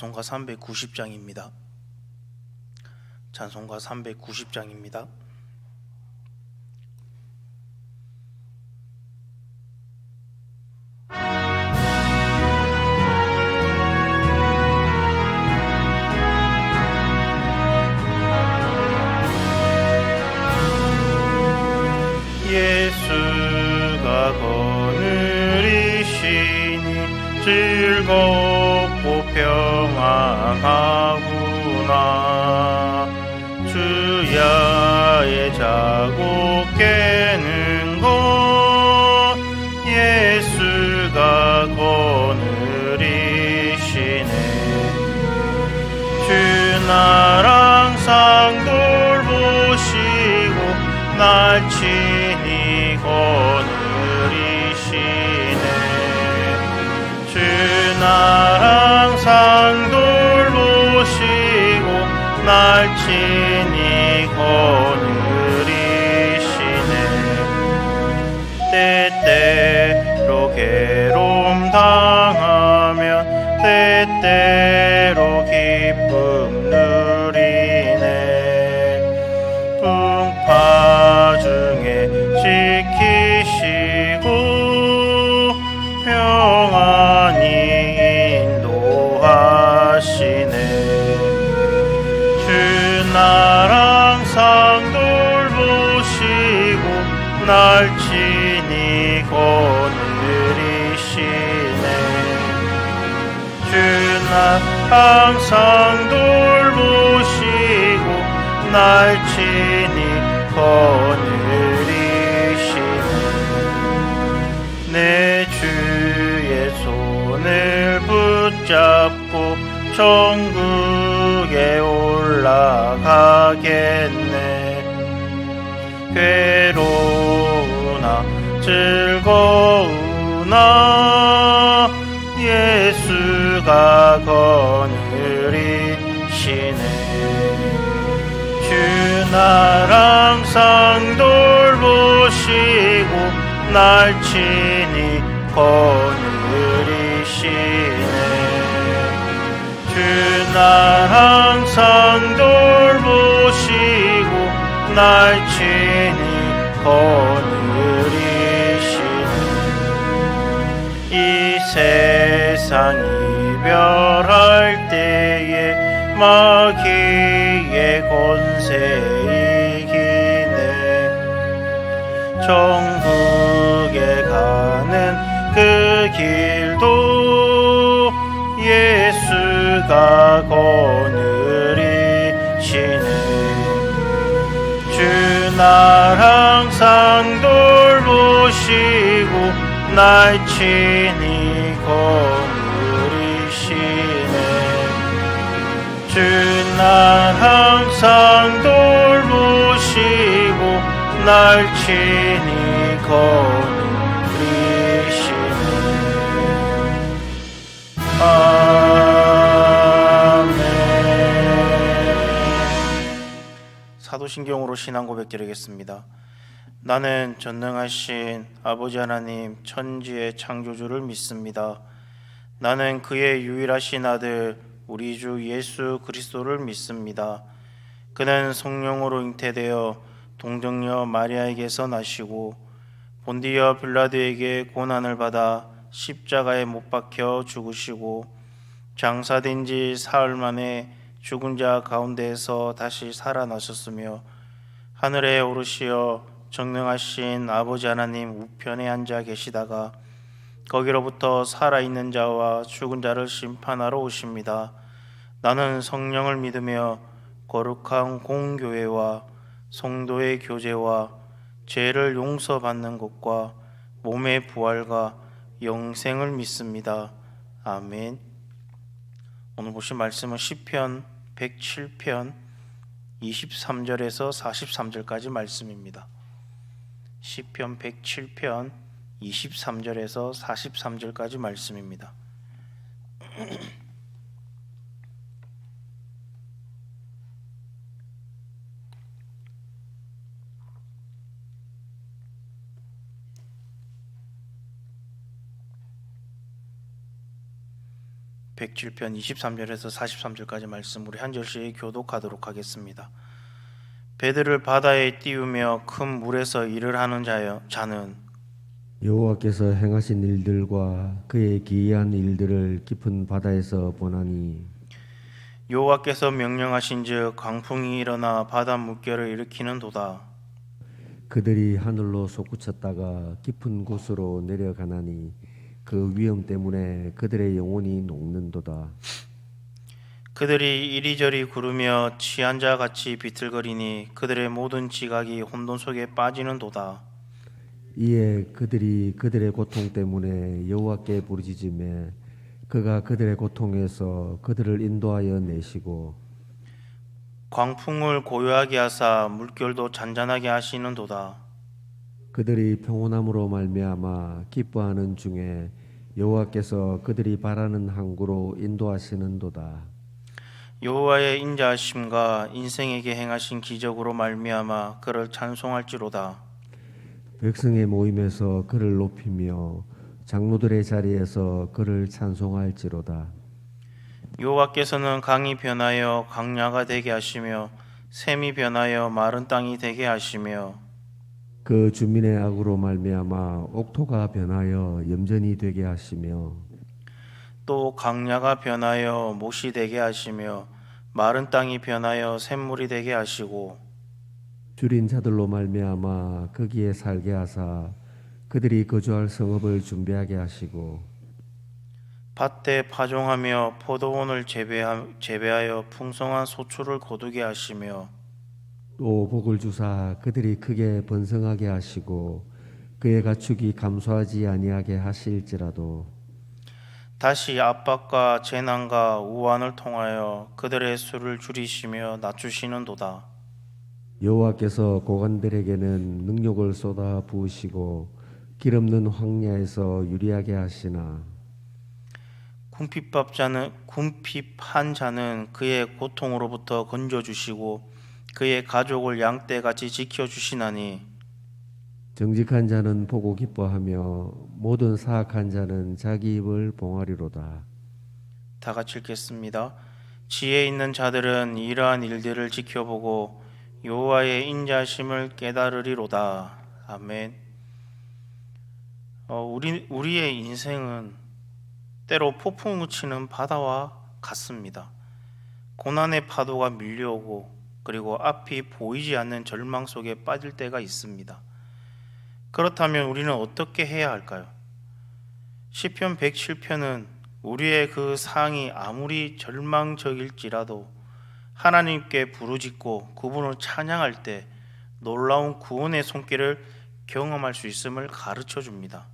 찬송가 390장입니다. 찬송가 390장입니다. 예수가 거느리시니 즐겁고 평안하구나. 주야의 자고 깨는 것 예수가 거느리시네. 주 날 항상 돌보시고 날 친히 거느리시네. 주 날 항상 돌보시고 날 친히 거느리시네. 때때로 괴로움 당하면 때때로 기쁨 누리네. 풍파 중에 지키시고 평안히 인도하시네. 주 날 항상 돌보시고 날 친히 거느리시네. 주 날 항상 돌보시고 날 친히 거느리시네. 내 주의 손을 붙잡고 천국에 올라가겠네. 괴로우나 즐거우나 예수가 거느리시네. 주 날 항상 돌보시고 날 친히 거느리시네. 주 날 항상 돌보시고 날 친히 거느리시네. 이 세상 이별할 때에 마귀의 권세 이기네. 천국에 가는 그 길도 예수가 거느리시네. 주 날 항상 돌보시고 날 친히 거느리시네. 주 날 항상 돌보시고 날 친히 거느리시네. 아멘. 사도신경으로 신앙 고백드리겠습니다. 나는 전능하신 아버지 하나님 천지의 창조주를 믿습니다. 나는 그의 유일하신 아들 우리 주 예수 그리스도를 믿습니다. 그는 성령으로 잉태되어 동정녀 마리아에게서 나시고 본디어 빌라도에게 고난을 받아 십자가에 못 박혀 죽으시고 장사된 지 사흘 만에 죽은 자 가운데에서 다시 살아나셨으며 하늘에 오르시어 전능하신 아버지 하나님 우편에 앉아 계시다가 거기로부터 살아있는 자와 죽은 자를 심판하러 오십니다. 나는 성령을 믿으며 거룩한 공교회와 성도의 교제와 죄를 용서받는 것과 몸의 부활과 영생을 믿습니다. 아멘. 오늘 보신 말씀은 시편 107편 23절에서 43절까지 말씀입니다. 시편 107편 23절에서 43절까지 말씀입니다. 107편 23절에서 43절까지 말씀 우리 한 절씩 교독하도록 하겠습니다. 배들을 바다에 띄우며 큰 물에서 일을 하는 자는 여호와께서 행하신 일들과 그의 기이한 일들을 깊은 바다에서 보나니 여호와께서 명령하신즉 강풍이 일어나 바다 물결을 일으키는도다. 그들이 하늘로 솟구쳤다가 깊은 곳으로 내려가나니 그 위험 때문에 그들의 영혼이 녹는도다. 그들이 이리저리 구르며 취한 자 같이 비틀거리니 그들의 모든 지각이 혼돈 속에 빠지는도다. 이에 그들이 그들의 고통 때문에 여호와께 부르짖으며 그가 그들의 고통에서 그들을 인도하여 내시고 광풍을 고요하게 하사 물결도 잔잔하게 하시는도다. 그들이 평온함으로 말미암아 기뻐하는 중에 여호와께서 그들이 바라는 항구로 인도하시는도다. 여호와의 인자하심과 인생에게 행하신 기적으로 말미암아 그를 찬송할지로다. 백성의 모임에서 그를 높이며 장로들의 자리에서 그를 찬송할지로다. 여호와께서는 강이 변하여 강야가 되게 하시며 샘이 변하여 마른 땅이 되게 하시며 그 주민의 악으로 말미암아 옥토가 변하여 염전이 되게 하시며 또 강야가 변하여 못이 되게 하시며 마른 땅이 변하여 샘물이 되게 하시고 줄인 자들로 말미암아 거기에 살게 하사 그들이 거주할 성읍을 준비하게 하시고 밭에 파종하며 포도원을 재배하여 풍성한 소출을 거두게 하시며 또 복을 주사 그들이 크게 번성하게 하시고 그의 가축이 감소하지 아니하게 하실지라도 다시 압박과 재난과 우환을 통하여 그들의 수를 줄이시며 낮추시는도다. 여호와께서 고관들에게는 능력을 쏟아 부으시고 길 없는 황야에서 유리하게 하시나 궁핍한 자는 그의 고통으로부터 건져주시고 그의 가족을 양떼같이 지켜주시나니 정직한 자는 보고 기뻐하며 모든 사악한 자는 자기 입을 봉하리로다. 다 같이 읽겠습니다. 지혜 있는 자들은 이러한 일들을 지켜보고 여호와의 인자심을 깨달으리로다. 아멘. 우리의 인생은 때로 폭풍우 치는 바다와 같습니다. 고난의 파도가 밀려오고 그리고 앞이 보이지 않는 절망 속에 빠질 때가 있습니다. 그렇다면 우리는 어떻게 해야 할까요? 시편 107편은 우리의 그 상황이 아무리 절망적일지라도 하나님께 부르짖고 그분을 찬양할 때 놀라운 구원의 손길을 경험할 수 있음을 가르쳐 줍니다.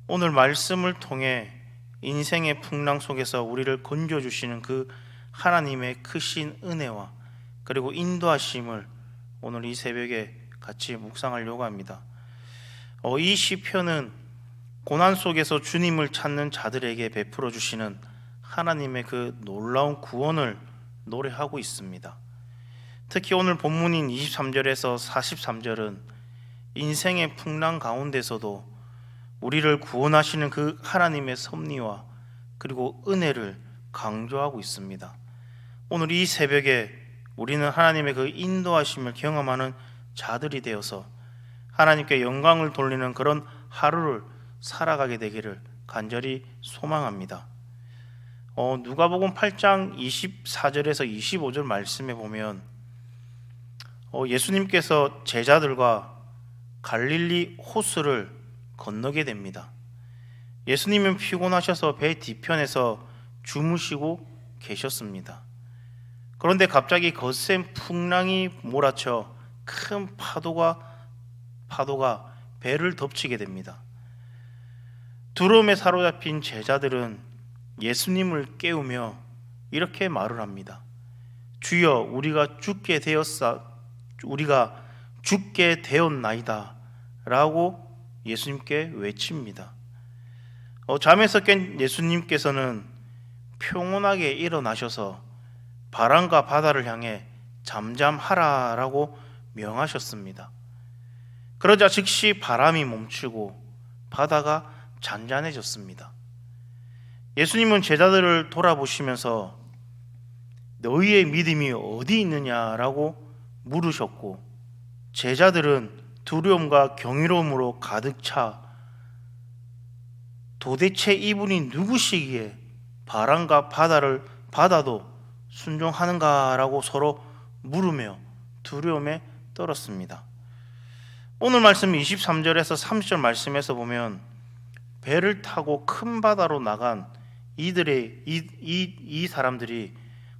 오늘 말씀을 통해 인생의 풍랑 속에서 우리를 건져주시는 그 하나님의 크신 은혜와 그리고 인도하심을 오늘 이 새벽에 같이 묵상하려고 합니다. 이 시편은 고난 속에서 주님을 찾는 자들에게 베풀어 주시는 하나님의 그 놀라운 구원을 노래하고 있습니다. 특히 오늘 본문인 23절에서 43절은 인생의 풍랑 가운데서도 우리를 구원하시는 그 하나님의 섭리와 그리고 은혜를 강조하고 있습니다. 오늘 이 새벽에 우리는 하나님의 그 인도하심을 경험하는 자들이 되어서 하나님께 영광을 돌리는 그런 하루를 살아가게 되기를 간절히 소망합니다. 누가복음 8장 24절에서 25절 말씀에 보면 예수님께서 제자들과 갈릴리 호수를 건너게 됩니다. 예수님은 피곤하셔서 배 뒤편에서 주무시고 계셨습니다. 그런데 갑자기 거센 풍랑이 몰아쳐 큰 파도가 배를 덮치게 됩니다. 두려움에 사로잡힌 제자들은 예수님을 깨우며 이렇게 말을 합니다. 주여, 우리가 죽게 되었나이다 라고 예수님께 외칩니다. 잠에서 깬 예수님께서는 평온하게 일어나셔서 바람과 바다를 향해 잠잠하라라고 명하셨습니다. 그러자 즉시 바람이 멈추고 바다가 잔잔해졌습니다. 예수님은 제자들을 돌아보시면서 너희의 믿음이 어디 있느냐라고 물으셨고, 제자들은 두려움과 경이로움으로 가득 차 도대체 이분이 누구시기에 바람과 바다도 순종하는가라고 서로 물으며 두려움에 떨었습니다. 오늘 말씀 23절에서 30절 말씀에서 보면 배를 타고 큰 바다로 나간 이 사람들이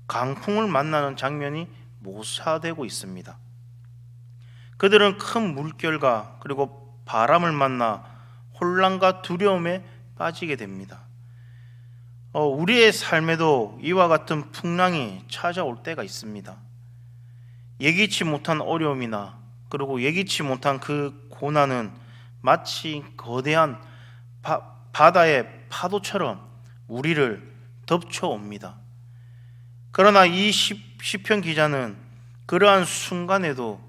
강풍을 만나는 장면이 묘사되고 있습니다. 그들은 큰 물결과 그리고 바람을 만나 혼란과 두려움에 빠지게 됩니다. 우리의 삶에도 이와 같은 풍랑이 찾아올 때가 있습니다. 예기치 못한 어려움이나 그리고 예기치 못한 그 고난은 마치 거대한 바다의 파도처럼 우리를 덮쳐옵니다. 그러나 이 시편 기자는 그러한 순간에도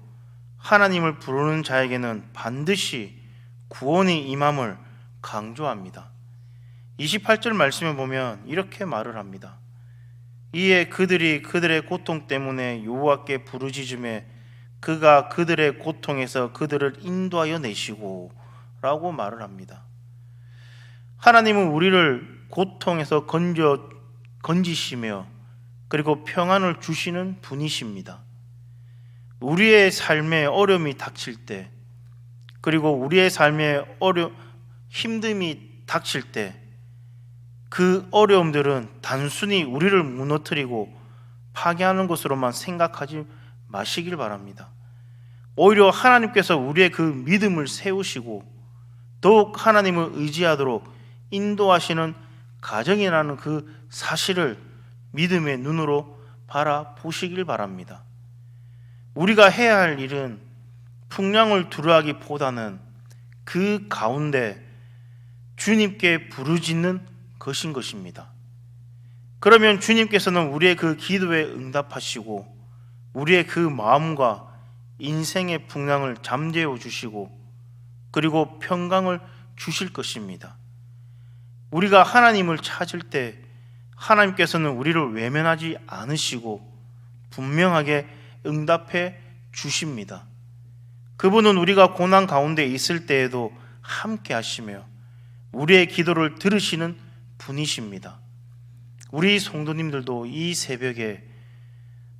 하나님을 부르는 자에게는 반드시 구원이 임함을 강조합니다. 28절 말씀에 보면 이렇게 말을 합니다. 이에 그들이 그들의 고통 때문에 여호와께 부르짖음에 그가 그들의 고통에서 그들을 인도하여 내시고 라고 말을 합니다. 하나님은 우리를 고통에서 건지시며 그리고 평안을 주시는 분이십니다. 우리의 삶에 어려움이 닥칠 때, 그리고 우리의 삶에 힘듦이 닥칠 때, 그 어려움들은 단순히 우리를 무너뜨리고 파괴하는 것으로만 생각하지 마시길 바랍니다. 오히려 하나님께서 우리의 그 믿음을 세우시고 더욱 하나님을 의지하도록 인도하시는 가정이라는 그 사실을 믿음의 눈으로 바라보시길 바랍니다. 우리가 해야 할 일은 풍랑을 두려워하기보다는 그 가운데 주님께 부르짖는 것인 것입니다. 그러면 주님께서는 우리의 그 기도에 응답하시고 우리의 그 마음과 인생의 풍랑을 잠재워 주시고 그리고 평강을 주실 것입니다. 우리가 하나님을 찾을 때 하나님께서는 우리를 외면하지 않으시고 분명하게 응답해 주십니다. 그분은 우리가 고난 가운데 있을 때에도 함께 하시며 우리의 기도를 들으시는 분이십니다. 우리 성도님들도 이 새벽에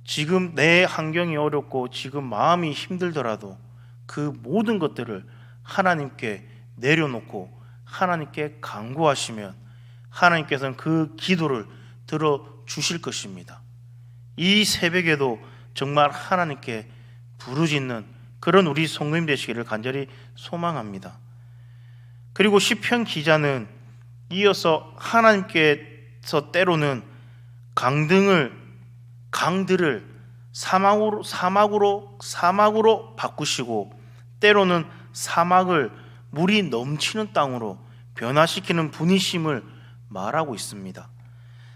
지금 내 환경이 어렵고 지금 마음이 힘들더라도 그 모든 것들을 하나님께 내려놓고 하나님께 간구하시면 하나님께서는 그 기도를 들어주실 것입니다. 이 새벽에도 정말 하나님께 부르짖는 그런 우리 성도님 되시기를 간절히 소망합니다. 그리고 시편 기자는 이어서 하나님께서 때로는 강들을 사막으로 바꾸시고 때로는 사막을 물이 넘치는 땅으로 변화시키는 분이심을 말하고 있습니다.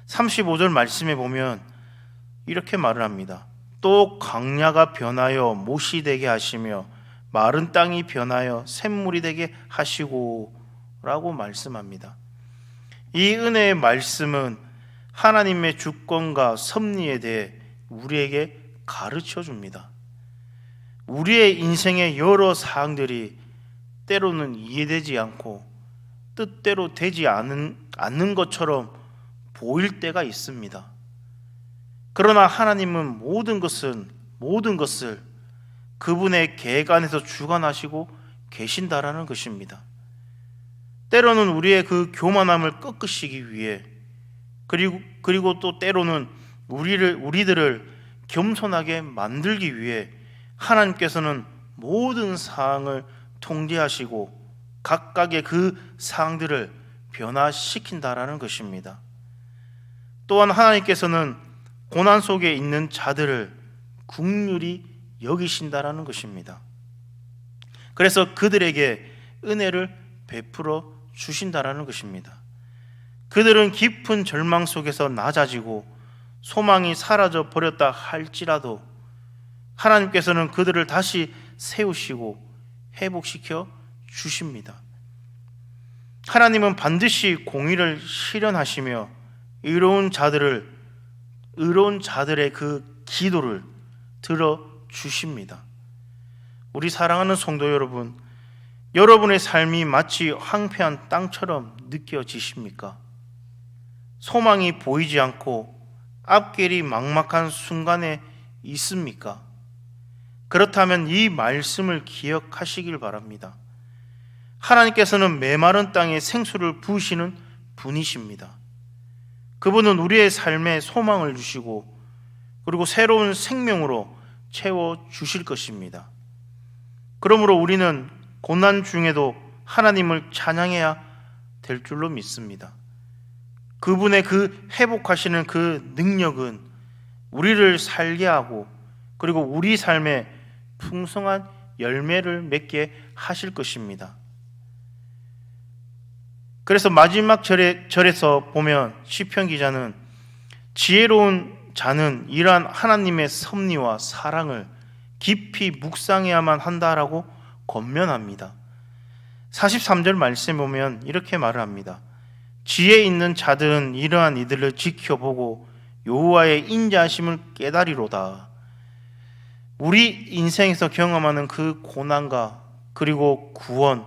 35절 말씀에 보면 이렇게 말을 합니다. 또 광야가 변하여 못이 되게 하시며 마른 땅이 변하여 샘물이 되게 하시고 라고 말씀합니다. 이 은혜의 말씀은 하나님의 주권과 섭리에 대해 우리에게 가르쳐 줍니다. 우리의 인생의 여러 사항들이 때로는 이해되지 않고 뜻대로 되지 않는 것처럼 보일 때가 있습니다. 그러나 하나님은 모든 것을 그분의 계획 안에서 주관하시고 계신다라는 것입니다. 때로는 우리의 그 교만함을 꺾으시기 위해 그리고 또 때로는 우리들을 겸손하게 만들기 위해 하나님께서는 모든 사항을 통제하시고 각각의 그 사항들을 변화시킨다라는 것입니다. 또한 하나님께서는 고난 속에 있는 자들을 긍휼히 여기신다라는 것입니다. 그래서 그들에게 은혜를 베풀어 주신다라는 것입니다. 그들은 깊은 절망 속에서 낮아지고 소망이 사라져 버렸다 할지라도 하나님께서는 그들을 다시 세우시고 회복시켜 주십니다. 하나님은 반드시 공의를 실현하시며 의로운 자들의 그 기도를 들어주십니다. 우리 사랑하는 성도 여러분, 여러분의 삶이 마치 황폐한 땅처럼 느껴지십니까? 소망이 보이지 않고 앞길이 막막한 순간에 있습니까? 그렇다면 이 말씀을 기억하시길 바랍니다. 하나님께서는 메마른 땅에 생수를 부으시는 분이십니다. 그분은 우리의 삶에 소망을 주시고 그리고 새로운 생명으로 채워주실 것입니다. 그러므로 우리는 고난 중에도 하나님을 찬양해야 될 줄로 믿습니다. 그분의 그 회복하시는 그 능력은 우리를 살게 하고 그리고 우리 삶에 풍성한 열매를 맺게 하실 것입니다. 그래서 마지막 절에서 보면 시편 기자는 지혜로운 자는 이러한 하나님의 섭리와 사랑을 깊이 묵상해야만 한다라고 권면합니다. 43절 말씀에 보면 이렇게 말을 합니다. 지혜 있는 자들은 이러한 이들을 지켜보고 여호와의 인자하심을 깨달이로다. 우리 인생에서 경험하는 그 고난과 그리고 구원,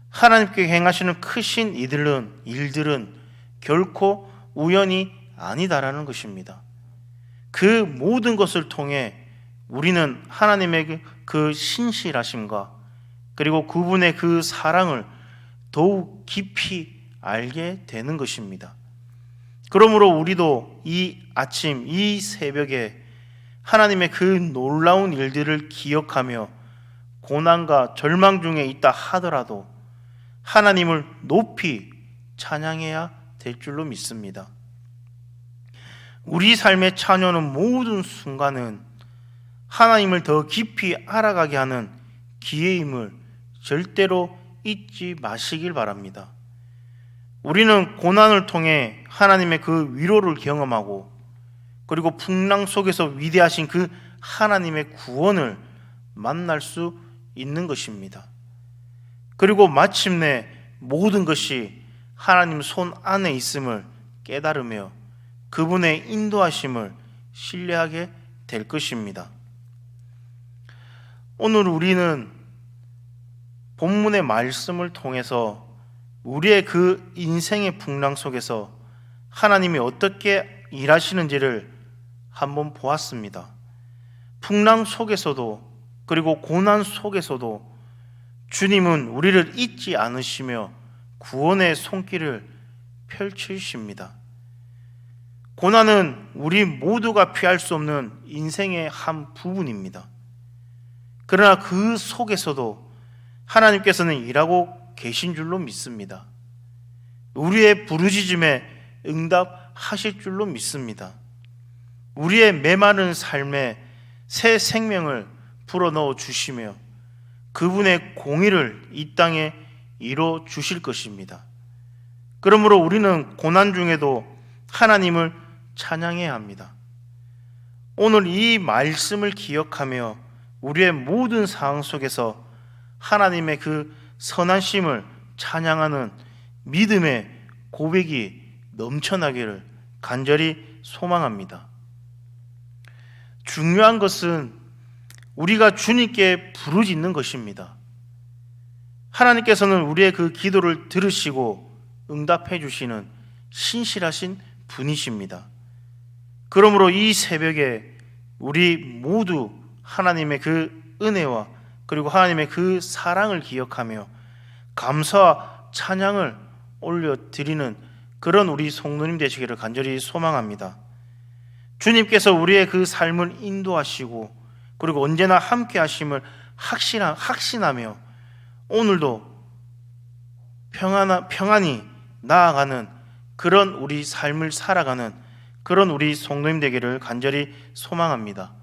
하나님께 행하시는 크신 일들은 결코 우연이 아니다라는 것입니다. 그 모든 것을 통해 우리는 하나님의 그 신실하심과 그리고 그분의 그 사랑을 더욱 깊이 알게 되는 것입니다. 그러므로 우리도 이 아침, 이 새벽에 하나님의 그 놀라운 일들을 기억하며 고난과 절망 중에 있다 하더라도 하나님을 높이 찬양해야 될 줄로 믿습니다. 우리 삶에 찾아오는 모든 순간은 하나님을 더 깊이 알아가게 하는 기회임을 절대로 잊지 마시길 바랍니다. 우리는 고난을 통해 하나님의 그 위로를 경험하고 그리고 풍랑 속에서 위대하신 그 하나님의 구원을 만날 수 있는 것입니다. 그리고 마침내 모든 것이 하나님 손 안에 있음을 깨달으며 그분의 인도하심을 신뢰하게 될 것입니다. 오늘 우리는 본문의 말씀을 통해서 우리의 그 인생의 풍랑 속에서 하나님이 어떻게 일하시는지를 한번 보았습니다. 풍랑 속에서도 그리고 고난 속에서도 주님은 우리를 잊지 않으시며 구원의 손길을 펼치십니다. 고난은 우리 모두가 피할 수 없는 인생의 한 부분입니다. 그러나 그 속에서도 하나님께서는 일하고 계신 줄로 믿습니다. 우리의 부르짖음에 응답하실 줄로 믿습니다. 우리의 메마른 삶에 새 생명을 불어넣어 주시며 그분의 공의를 이 땅에 이루어 주실 것입니다. 그러므로 우리는 고난 중에도 하나님을 찬양해야 합니다. 오늘 이 말씀을 기억하며 우리의 모든 상황 속에서 하나님의 그 선하심을 찬양하는 믿음의 고백이 넘쳐나기를 간절히 소망합니다. 중요한 것은 우리가 주님께 부르짖는 것입니다. 하나님께서는 우리의 그 기도를 들으시고 응답해 주시는 신실하신 분이십니다. 그러므로 이 새벽에 우리 모두 하나님의 그 은혜와 그리고 하나님의 그 사랑을 기억하며 감사와 찬양을 올려드리는 그런 우리 성도님 되시기를 간절히 소망합니다. 주님께서 우리의 그 삶을 인도하시고 그리고 언제나 함께 하심을 확신하며 오늘도 평안히 나아가는 그런 우리 삶을 살아가는 그런 우리 성도님 되기를 간절히 소망합니다.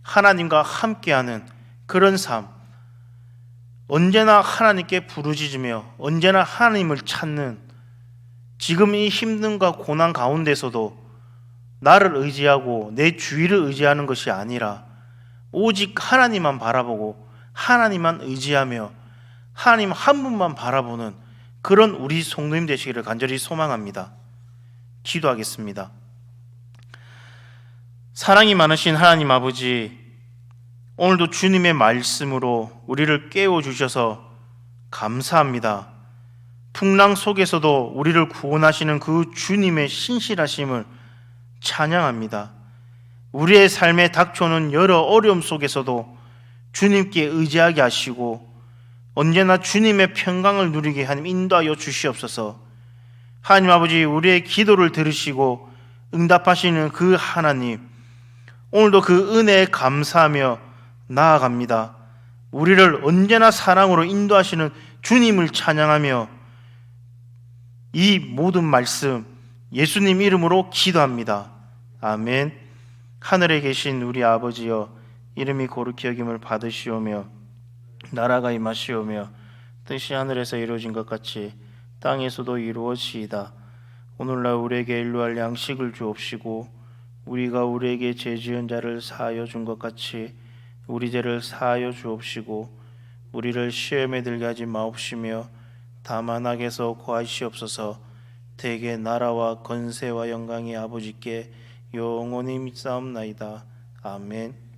하나님과 함께하는 그런 삶, 언제나 하나님께 부르짖으며 언제나 하나님을 찾는 지금 이 힘듦과 고난 가운데서도 나를 의지하고 내 주위를 의지하는 것이 아니라 오직 하나님만 바라보고 하나님만 의지하며 하나님 한 분만 바라보는 그런 우리 성도님 되시기를 간절히 소망합니다. 기도하겠습니다. 사랑이 많으신 하나님 아버지, 오늘도 주님의 말씀으로 우리를 깨워주셔서 감사합니다. 풍랑 속에서도 우리를 구원하시는 그 주님의 신실하심을 찬양합니다. 우리의 삶에 닥쳐오는 여러 어려움 속에서도 주님께 의지하게 하시고 언제나 주님의 평강을 누리게 하나님 인도하여 주시옵소서. 하나님 아버지, 우리의 기도를 들으시고 응답하시는 그 하나님, 오늘도 그 은혜에 감사하며 나아갑니다. 우리를 언제나 사랑으로 인도하시는 주님을 찬양하며 이 모든 말씀 예수님 이름으로 기도합니다. 아멘. 하늘에 계신 우리 아버지여, 이름이 거룩히 여김을 받으시오며 나라가 임하시오며 뜻이 하늘에서 이루어진 것 같이 땅에서도 이루어지이다. 오늘날 우리에게 일용할 양식을 주옵시고 우리가 우리에게 죄 지은 자를 사하여 준 것 같이 우리 죄를 사하여 주옵시고 우리를 시험에 들게 하지 마옵시며 다만 악에서 구하시옵소서. 대개 나라와 권세와 영광이 아버지께 영원히 믿사옵나이다. 아멘.